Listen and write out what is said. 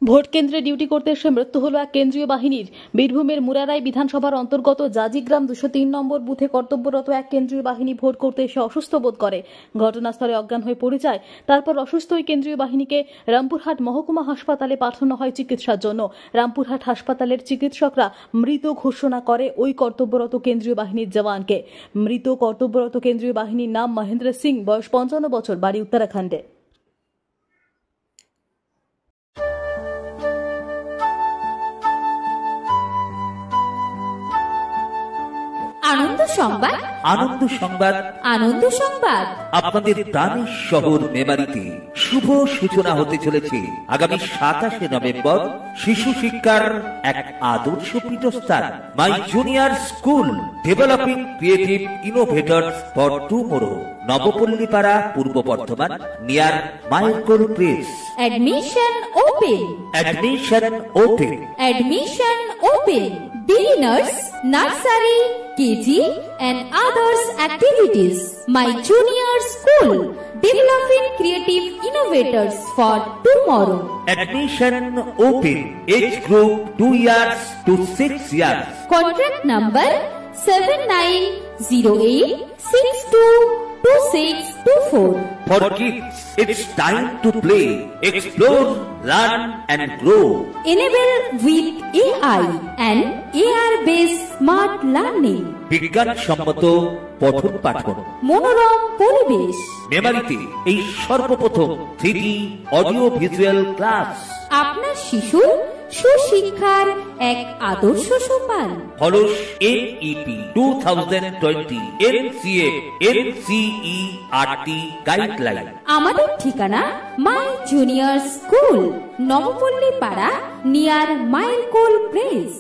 Vote কেন্দ্রে duty করতে এসে মৃত্যু হল এক কেন্দ্রীয় বাহিনীর। বীরভূমের মুরারাই বিধানসভার অন্তর্গত জাজিগ্রাম 203 নম্বর বুথে কর্তব্যরত এক কেন্দ্রীয় বাহিনী ভোট করতে এসে অসুস্থ বোধ করে ঘটনাস্থলে অজ্ঞান হয়ে পড়ে যায়। তারপর অসুস্থ ওই কেন্দ্রীয় বাহিনীকে রামপুরহাট মহকুমা হাসপাতালে পাঠানো হয় চিকিৎসার জন্য। রামপুরহাট হাসপাতালের চিকিৎসকরা মৃত ঘোষণা করে ওই কর্তব্যরত কেন্দ্রীয় বাহিনীর জওয়ানকে। মৃত কর্তব্যরত কেন্দ্রীয় বাহিনীর নাম মহেন্দ্র সিং, বয়স 55 বছর, বাড়ি উত্তরাখণ্ডে। আনন্দ সংবাদ, আনন্দ সংবাদ, আনন্দ সংবাদ। আপনাদের প্রাণের শহর মেমারিতে শুভ সূচনা হতে চলেছে আগামী 27 নভেম্বর শিশু শিক্ষার এক আদর্শ পীঠস্থান my junior school developing creative innovators for tomorrow, Nabapallipara, Purba Bardhaman, near মাইলকোল press. Admission open. Admission open. Admission open. Beginners, nursery, KG and others activities. My junior school, developing creative innovators for tomorrow. Admission open. Age group 2 years to 6 years. Contract number 7908622624. For kids, it's time to play, explore, learn and grow. Enable with AI and AR-based smart learning. বিজ্ঞান সম্মত পঠন পাঠন, মনোরম পরিবেশ। মেমারিতে এই সর্বপ্রথম 3D audio visual class. আপনার শিশু সুশিক্ষার এক আদর্শ সোপান। Halls NEP 2020 NCA NCERT guideline. আমাদের ঠিকানা মাই জুনিয়র স্কুল, নবপল্লী পাড়া, নিয়ার মাইলকোল প্রেস।